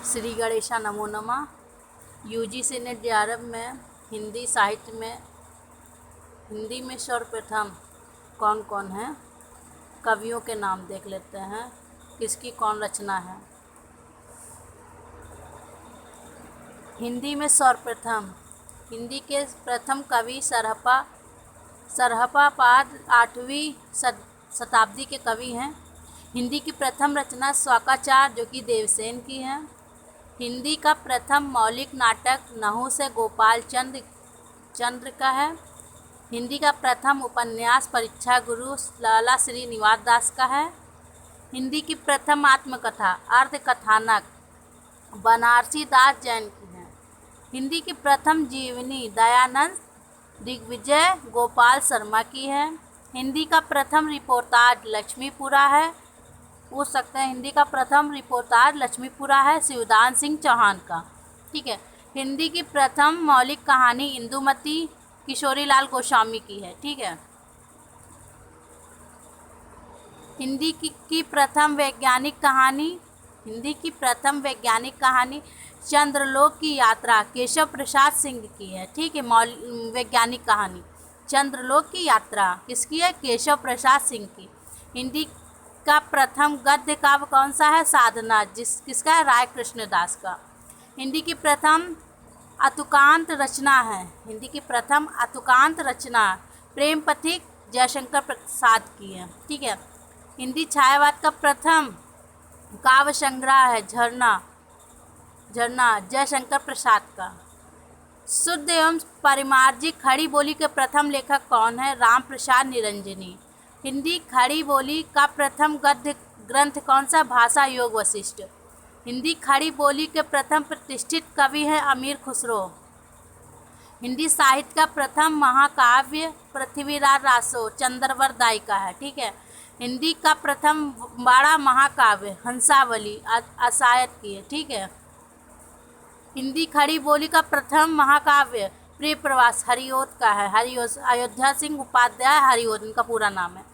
श्री गणेशा नमो नमः। UGC net JRF में हिंदी साहित्य में हिंदी में सर्वप्रथम कौन कौन है, कवियों के नाम देख लेते हैं, किसकी कौन रचना है। हिंदी में सर्वप्रथम हिंदी के प्रथम कवि सरहपा पाद 8वीं शताब्दी के कवि हैं। हिंदी की प्रथम रचना स्वाकाचार जो कि देवसेन की है। हिंदी का प्रथम मौलिक नाटक नहुँ से गोपाल चंद्र का है। हिंदी का प्रथम उपन्यास परीक्षा गुरु लाला श्रीनिवास दास का है। हिंदी की प्रथम आत्मकथा अर्धकथानक बनारसी दास जैन की है। हिंदी की प्रथम जीवनी दयानंद दिग्विजय गोपाल शर्मा की है। हिंदी का प्रथम रिपोर्टाज लक्ष्मीपुरा है, पूछ सकते हैं। हिंदी का प्रथम रिपोर्टाज लक्ष्मीपुरा है शिवदान सिंह चौहान का, ठीक है। हिंदी की प्रथम मौलिक कहानी इंदुमती किशोरीलाल गोस्वामी की है, ठीक है। हिंदी की प्रथम वैज्ञानिक कहानी चंद्रलोक की यात्रा केशव प्रसाद सिंह की है, ठीक है। वैज्ञानिक कहानी चंद्रलोक की यात्रा किसकी है? केशव प्रसाद सिंह की। हिंदी का प्रथम गद्य काव्य कौन सा है? साधना, किसका है? राय कृष्णदास का। हिंदी की प्रथम अतुकांत रचना है, हिंदी की प्रथम अतुकांत रचना प्रेम पथिक जयशंकर प्रसाद की है, ठीक है। हिंदी छायावाद का प्रथम काव्य संग्रह है झरना जयशंकर प्रसाद का। शुद्ध एवं परिमार्जित खड़ी बोली के प्रथम लेखक कौन है? राम प्रसाद निरंजनी। हिंदी खड़ी बोली का प्रथम गद्य ग्रंथ कौन सा? भाषा योग वशिष्ठ। हिंदी खड़ी बोली के प्रथम प्रतिष्ठित कवि हैं अमीर खुसरो। हिंदी साहित्य का प्रथम महाकाव्य पृथ्वीराज रासो चंद्रवर दाई का है, ठीक है। हिंदी का प्रथम बड़ा महाकाव्य हंसावली आसायत की है, ठीक है। हिंदी खड़ी बोली का प्रथम महाकाव्य प्रिय प्रवास हरिओत का है, अयोध्या सिंह उपाध्याय हरिओत इनका पूरा नाम है।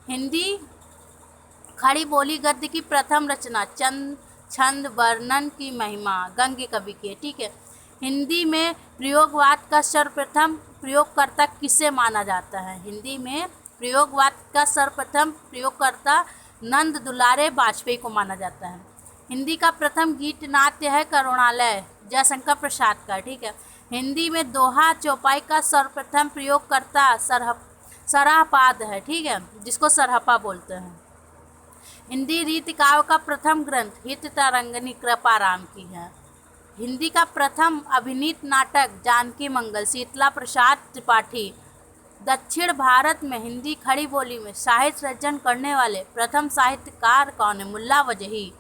हिंदी खड़ी बोली गद्य की प्रथम रचना छंद वर्णन की महिमा गंगे कवि की है, ठीक है। हिंदी में प्रयोगवाद का सर्वप्रथम प्रयोगकर्ता किसे माना जाता है? हिंदी में प्रयोगवाद का सर्वप्रथम प्रयोगकर्ता नंद दुलारे वाजपेयी को माना जाता है। हिंदी का प्रथम गीत नाट्य है करुणालय जयशंकर प्रसाद का, ठीक है। हिंदी में दोहा चौपाई का सर्वप्रथम प्रयोगकर्ता सरहपाद है, ठीक है, जिसको सरहपा बोलते हैं। हिंदी रीति काव्य का प्रथम ग्रंथ हित तरंगिनी कृपाराम की है। हिंदी का प्रथम अभिनीत नाटक जानकी मंगल शीतला प्रसाद त्रिपाठी। दक्षिण भारत में हिंदी खड़ी बोली में साहित्य रचन करने वाले प्रथम साहित्यकार कौन है? मुल्ला वजही।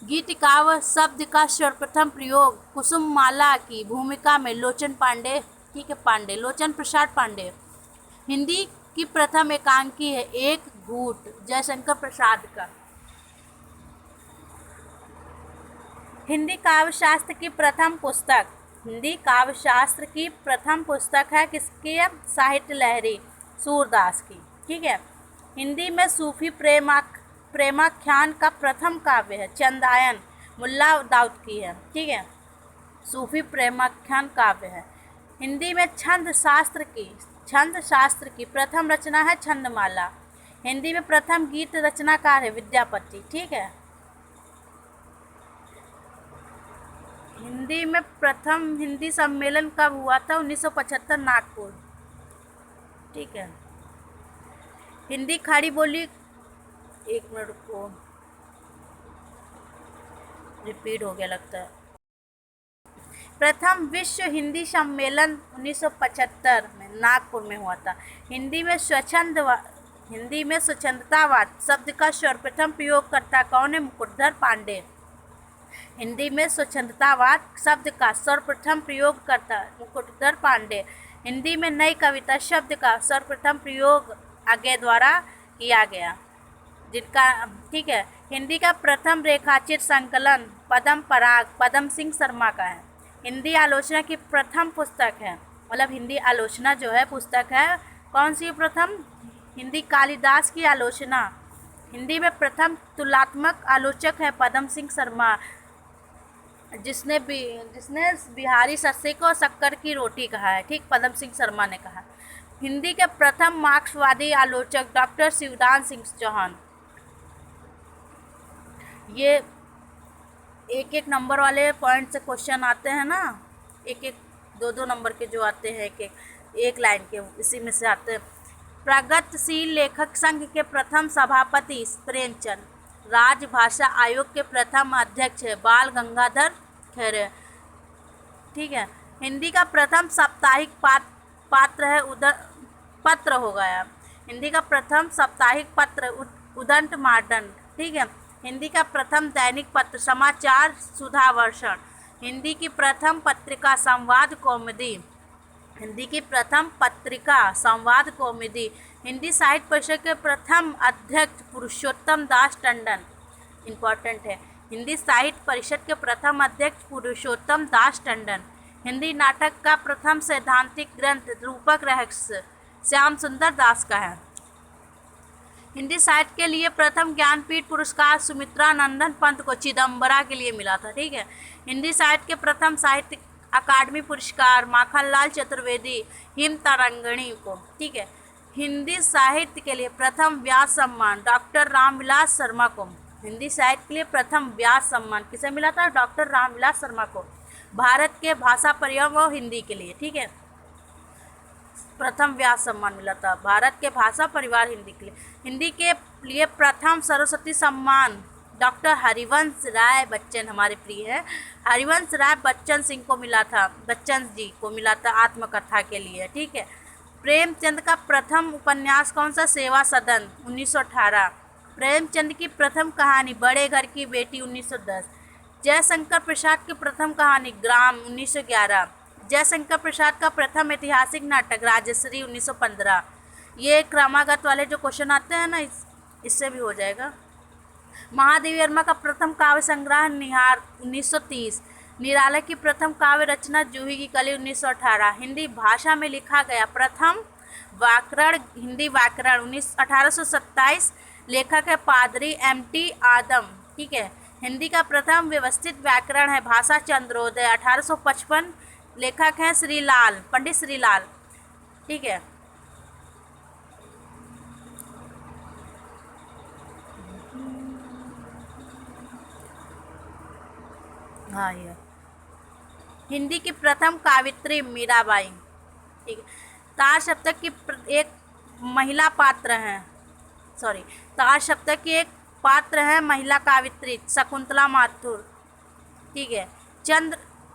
गीत काव्य शब्द का सर्वप्रथम प्रयोग कुसुम माला की भूमिका में लोचन पांडे, ठीक है, लोचन प्रसाद पांडे। हिंदी की प्रथम एकांकी है एक घूट जयशंकर प्रसाद का। हिंदी काव्यशास्त्र की प्रथम पुस्तक है किसकी? साहित्य लहरी सूरदास की, ठीक है। हिंदी में सूफी प्रेमाख्यान का प्रथम काव्य है चंदायन मुल्ला दाऊद की है, ठीक है। सूफी प्रेमाख्यान काव्य है। हिंदी में छंद शास्त्र की प्रथम रचना है छंदमाला। हिंदी में प्रथम गीत रचनाकार है विद्यापति, ठीक है। हिंदी में प्रथम हिंदी सम्मेलन कब हुआ था? 1975 नागपुर, ठीक है। हिंदी खड़ी बोली, एक मिनट को रिपीट हो गया लगता है। प्रथम विश्व हिंदी सम्मेलन 1975 में नागपुर में हुआ था। हिंदी में स्वच्छंदतावाद शब्द का सर्वप्रथम प्रयोगकर्ता कौन है? मुकुटधर पांडे। हिंदी में स्वच्छंदतावाद शब्द का सर्वप्रथम प्रयोगकर्ता मुकुटधर पांडे। हिंदी में नई कविता शब्द का सर्वप्रथम प्रयोग आगे द्वारा किया गया, जिनका, ठीक है। हिंदी का प्रथम रेखाचित्र संकलन पद्म पराग पद्म सिंह शर्मा का है। हिंदी आलोचना की प्रथम पुस्तक है, मतलब हिंदी आलोचना जो है पुस्तक है कौन सी प्रथम? हिंदी कालिदास की आलोचना। हिंदी में प्रथम तुलनात्मक आलोचक है पद्म सिंह शर्मा। जिसने बिहारी सस्ते को शक्कर की रोटी कहा है, ठीक, पदम सिंह शर्मा ने कहा। हिंदी के प्रथम मार्क्सवादी आलोचक डॉक्टर शिवदान सिंह चौहान। ये एक एक नंबर वाले पॉइंट से क्वेश्चन आते हैं ना, एक एक दो दो नंबर के जो आते हैं, एक लाइन के, इसी में से आते हैं। प्रगतिशील लेखक संघ के प्रथम सभापति प्रेमचंद। राजभाषा आयोग के प्रथम अध्यक्ष है बाल गंगाधर खैरे, ठीक है। हिंदी का प्रथम साप्ताहिक पात्र है पत्र हो गया। हिंदी का प्रथम साप्ताहिक पत्र उदंत मार्डन, ठीक है। हिंदी का प्रथम दैनिक पत्र समाचार सुधावर्षण। हिंदी की प्रथम पत्रिका संवाद कौमुदी। हिंदी की प्रथम पत्रिका संवाद कौमुदी। हिंदी साहित्य परिषद के प्रथम अध्यक्ष पुरुषोत्तम दास टंडन, इम्पॉर्टेंट है। हिंदी साहित्य परिषद के प्रथम अध्यक्ष पुरुषोत्तम दास टंडन। हिंदी नाटक का प्रथम सैद्धांतिक ग्रंथ रूपक रहस्य श्याम सुंदर दास का है। हिंदी साहित्य के लिए प्रथम ज्ञानपीठ पुरस्कार सुमित्रा नंदन पंत को चिदम्बरा के लिए मिला था, ठीक है। हिंदी साहित्य के प्रथम साहित्य अकादमी पुरस्कार माखनलाल चतुर्वेदी हिमतरंगिणी को, ठीक है। हिंदी साहित्य के लिए प्रथम व्यास सम्मान डॉक्टर रामविलास शर्मा को। हिंदी साहित्य के लिए प्रथम व्यास सम्मान किसे मिला था? डॉक्टर रामविलास शर्मा को। भारत के भाषा परिवार व हिंदी के लिए, ठीक है, प्रथम व्यास सम्मान मिला था भारत के भाषा परिवार हिंदी के लिए। हिंदी के लिए प्रथम सरस्वती सम्मान डॉक्टर हरिवंश राय बच्चन, हमारे प्रिय है, हरिवंश राय बच्चन सिंह को मिला था, बच्चन जी को मिला था आत्मकथा के लिए, ठीक है। प्रेमचंद का प्रथम उपन्यास कौन सा? सेवा सदन 1918। प्रेमचंद की प्रथम कहानी बड़े घर की बेटी 1910। जयशंकर प्रसाद की प्रथम कहानी ग्राम 1911। जयशंकर प्रसाद का प्रथम ऐतिहासिक नाटक राजश्री 1915। ये क्रमागत वाले जो क्वेश्चन आते हैं ना, इससे भी हो जाएगा। महादेवी वर्मा का प्रथम काव्य संग्रह निहार 1930। निराला की प्रथम काव्य रचना जूही की कली 1918। हिंदी भाषा में लिखा गया प्रथम व्याकरण हिंदी व्याकरण 1827। लेखक है पादरी MT आदम, ठीक है। हिंदी का प्रथम व्यवस्थित व्याकरण है भाषा चंद्रोदय 1855। लेखक हैं श्रीलाल, पंडित श्रीलाल, ठीक है। हाँ, ये हिंदी की प्रथम कावित्री मीराबाई, ठीक है। तार सप्तक की एक महिला पात्र हैं, तार सप्तक की एक पात्र है महिला कावित्री शकुंतला माथुर, ठीक है।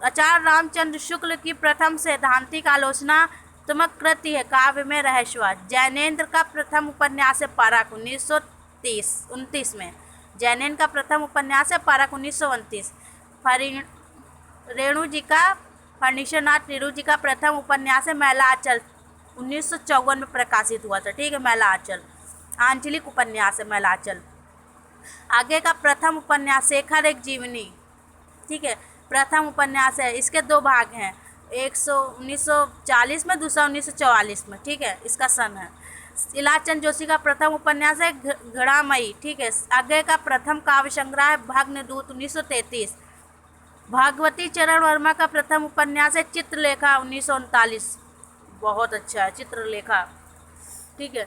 आचार्य रामचंद्र शुक्ल की प्रथम सैद्धांतिक आलोचनात्मक कृति है काव्य में रहस्यवाद। जैनेन्द्र का प्रथम उपन्यास है परख 1929 में। जैनेन्द्र का प्रथम उपन्यास है परख 1929। रेणु जी का फणीश्वरनाथ रेणु जी का प्रथम उपन्यास है मैला आंचल 1954 में प्रकाशित हुआ था, ठीक है। मैला आंचल आंचलिक उपन्यास है मैला आंचल। आगे का प्रथम उपन्यास शेखर एक जीवनी, ठीक है, प्रथम उपन्यास है। इसके दो भाग हैं, एक 1940 में, दूसरा 1944 में, ठीक है। इसका सन है। इलाचंद जोशी का प्रथम उपन्यास है घड़ामई, ठीक है। आगे का प्रथम काव्य संग्रह है भग्नदूत 1933। भगवती चरण वर्मा का प्रथम उपन्यास है चित्रलेखा 1939, बहुत अच्छा है चित्रलेखा, ठीक है।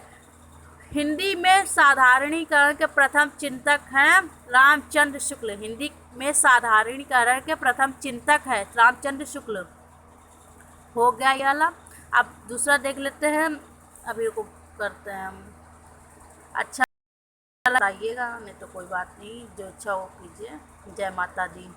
हिंदी में साधारणीकरण के प्रथम चिंतक हैं रामचंद्र शुक्ल। हिंदी में साधारणीकरण के प्रथम चिंतक है रामचंद्र शुक्ल। हो गया ये वाला। अब दूसरा देख लेते हैं, अभी को करते हैं हम। अच्छा बताइएगा, नहीं तो कोई बात नहीं, जो इच्छा हो कीजिए। जय माता दी।